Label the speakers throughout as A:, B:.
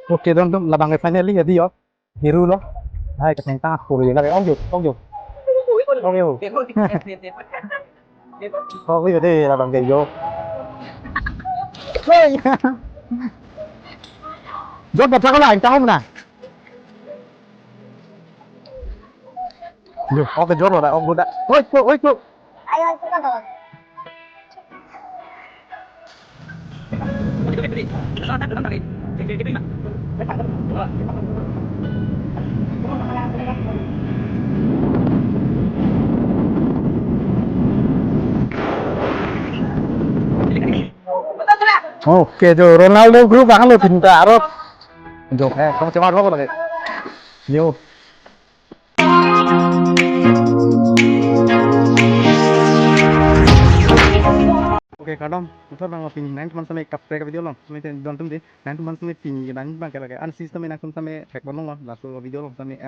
A: Ok don tum là bằng cái finally là gì đó hiru lo hai cái thằng ta phủ là cái ông dục ông yêu có cái đây là bằng cái vô rốt vật ra có lại tao không nè nhiều có cái rốt rồi lại ông luôn đã ôi cô
B: Ay, ay, ¿qué tanto?
A: oke jo Ronaldo group banget lo pintar jo kamu cuma apa lagi yo Oke kadang kita bang opini nanti teman sampai kapre ke video long sampai dontum deh nanti teman sampai pini nanti bang kayak ansi sampai nanti sampai kayak bonong lah langsung video long sampai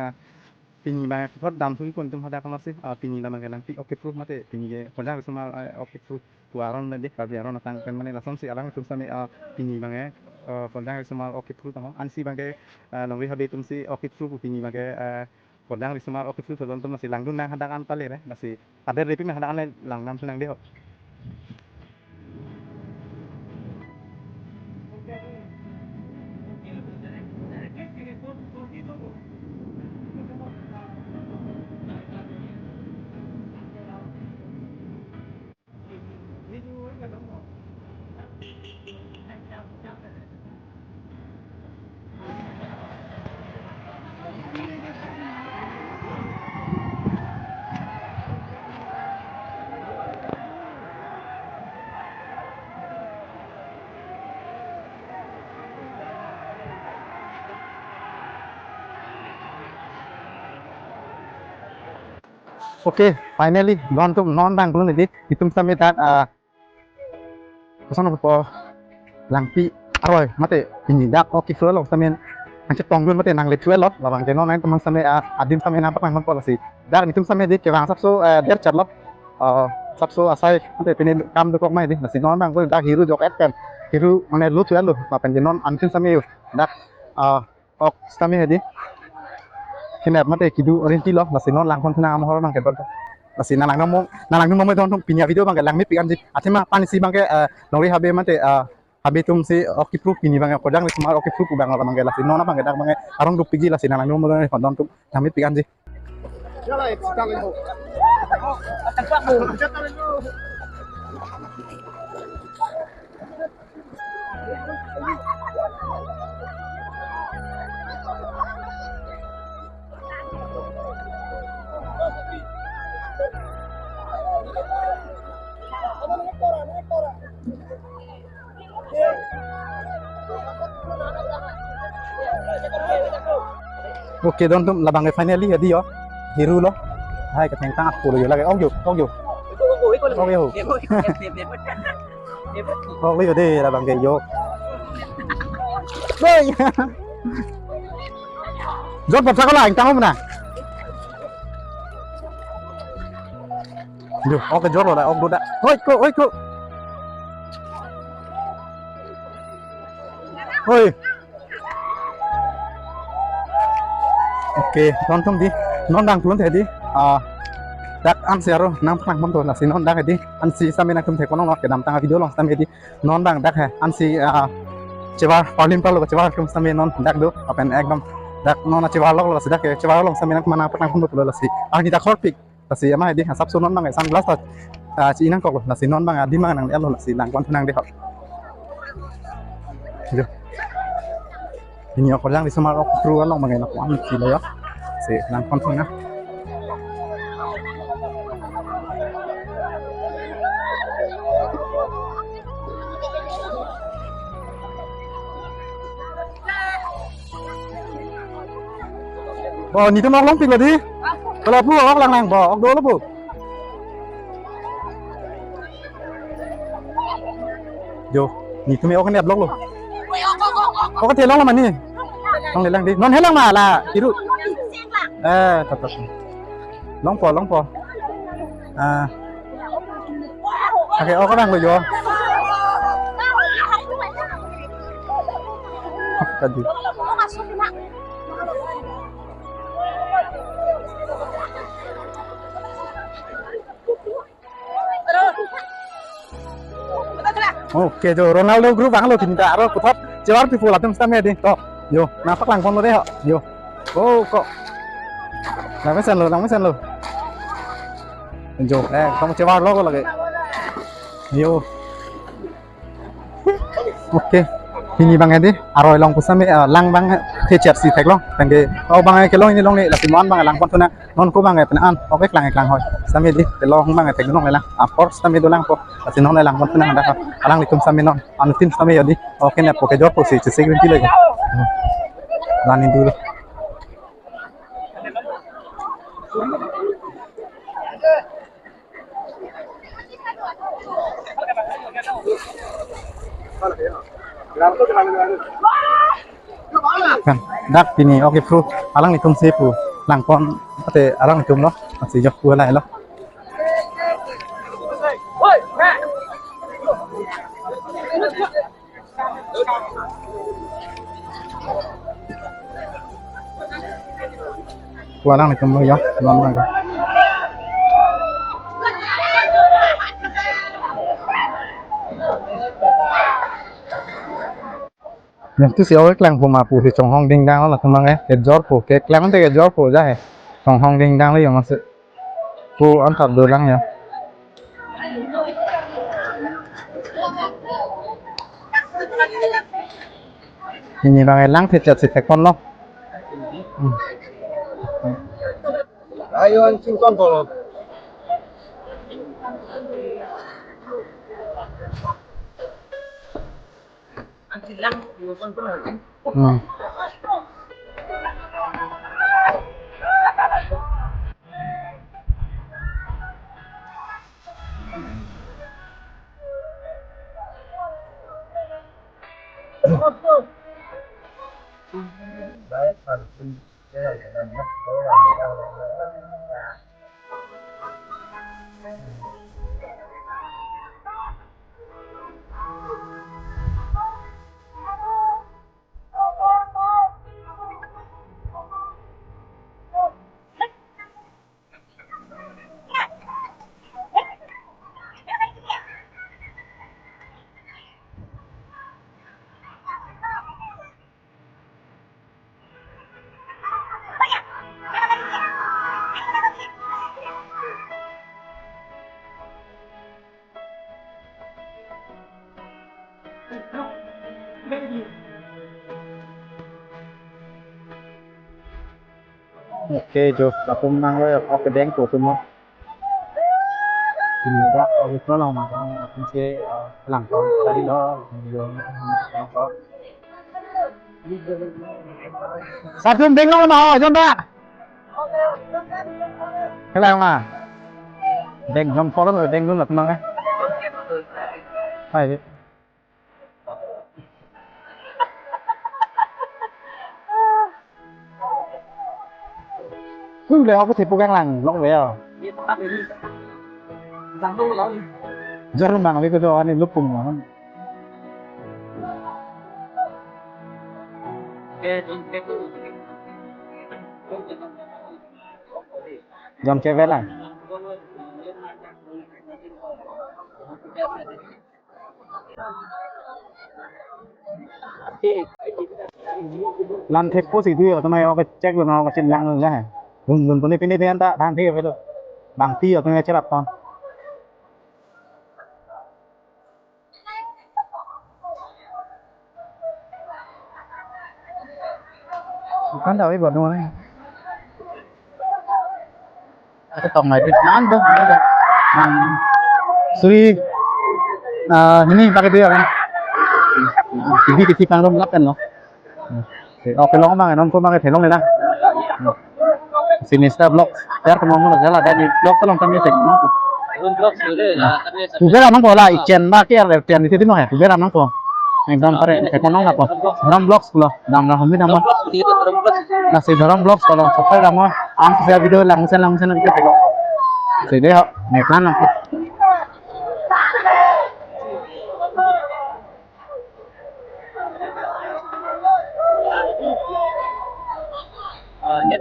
A: pini bang kita dam tuh ikut ada kan sih pini lah bang nanti oke proof mate pini ke kerja semua oke proof tuaran deh kalau aron datang kan mana langsung sih alang tuh sampai pini bang ya kerja semua oke proof tama ansi bang ke nongri habis tuh sih oke proof pini bang ke kerja semua oke proof dontum masih langdun nang ada kan paling ya masih ada repi nang ada kan lang nam senang deh Oke, finally non bang belum jadi hitung sampai dan pesan apa langpi aroy mate ini dak oke flow lo sampai angkat tonggun mate nang letuel lo labang jenon naik teman sampai adim sampai nampak nang polisi dan hitung sampai di kewang sabso der charlop sabso asai mate pini kam dukok mai di nasi non bang gue dak hiru jok kan hiru mana lu tuel lo lapan jenon angkin sampai dak ok sampai di kena mate kidu orienti lo nasi non lang kon tena am hor mang ke nasi nalang nomo mai don pinya video bang lang mi pikan ji atima pani si bang ke nori habe mate habe tum si oki proof pini bang ko jang smart oki proof bang bang la si nona bang dak bang arong dup pigi la si nalang nomo don don tum kami pikan ji Oke don tum labang finally ya dia hiru lo hai cái thằng ta phủ rồi là cái ông dục ông yêu ông lấy ở đây là bằng cái vô đây rốt vật ra có lại tao không nè được ông cái rốt rồi lại ông đốt đã ôi cô ôi Oke, nonton di non đang tuan tadi dak an siaro nang pang mam to la si non dak di an si sami na kum the kono ke dam tanga video long sami di non bang dak he an si cewa olimpal lo cewa kum sami non dak do apen ekdom dak non na cewa lo si dak cewa long sami na mana pang kum to la si ani dak hot pick la si ama di sap so non bang san glass ta ci nang kok lo la si non bang di mang nang elo la si nang kon nang di hot ini aku yang di Semarang kru kan mengenai aku ambil kilo ya si nang konten na oh ini tuh mau lomping lagi kalau pu orang lang bo ok dulu bu jo ini tuh mau kan dia blog lo có thể long là mà nè long để lang đi non hết lang mà là tí dụ thật long pò ok ô có đang rồi vô Tadi. Oke, jo Ronaldo group ang lo tinta aro kutot jawar people atum stame di to yo napak lang pon lo deh yo oh kok lang mesan lo jo kamu jawar lo lagi yo oke ini bang edi aro long pusame lang bang te si tek long tangge oh bang ke long ini long ni la simon bang lang pon tuna non ko bang penaan oke lang hoy stame di te long bang tek long la apor stame do lang po kasi non lang pon tuna ada alang litum stame non anu tim stame yodi oke ne poke jor po si security lagi lanin dulu kan dak pini oke bro alang litum sepu langpon ate alang litum lo masih jok gua lah lo gua alang litum lo ya lon bang yang tu siapa kelang puma pu si chong hong ding dang lah teman ke jor pu ke kelang nanti ke jor pu jah chong hong ding dang lah yang masuk pu antar dolang ya ini bang elang tidak si tekon lo ayo anjing kon polo anjing lang kon polo Oke, Jo, aku menang lo ya. Oke, deng tuh semua. Ini kok, aku tolong makan. Aku sih langkau tadi lo. Satu deng lo mau, coba. Cái nào mà đen không có rồi đen luôn là mang ấy phải cứ leo có thể cố gắng làm lỏng về à rất là mang với cái đó nên lúc cùng mà dòng chơi vét này lan thép có gì thứ ở trong này nó phải check được nó có trên lăng rồi ra gần con này bên đây ta đang thế vậy rồi bằng ti ở trong này chơi đặt con kan daw iba no na ito tong may naan ba suri ini pakai dia kan hindi kasi pang rom lakan no okay lang mga non ko mga thelong nila sinista blog ter ko mo na jala dadi blog salong kami tek no blog sure tu vera nang ko la ichen ba ke er tian ni tino he tu vera nang ko एकदम परे ekonom apa dalam blogs lo dalam hobi nama nasi dalam blogs kalau sampai nama ang saya video langsung itu tengok jadi ho plan aku
B: Bukan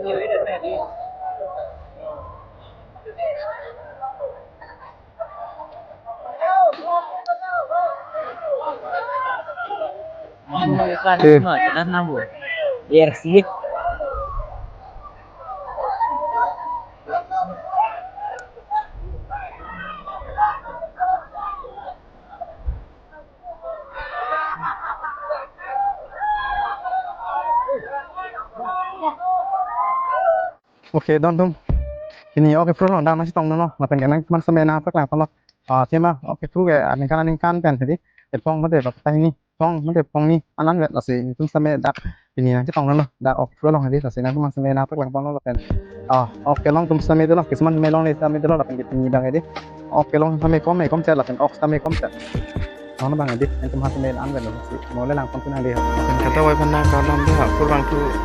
A: Oke.
B: semua jalan nabu. Biar sih.
A: Oke, don tum. Ini oke pro dang masih tong no. Maten kan teman semena apa lang tong. Tema oke pro kayak aning kan pen jadi. Pong mate bakta ini. Pong mate pong ni anan vet lasi tum same dak ini nanti tong no. Dak oke pro long jadi lasi nanti teman semena apa lang tong no pen. Oke long tum same itu lah kisman melong ni same itu lah pen gitu ni bang jadi. Oke long same kom chat lah pen oke same kom chat. Nó bằng cái đi anh tâm hai bên ăn về nó sẽ nói là làm con cái này đi học. Kata wai panna kalam dia kurang tu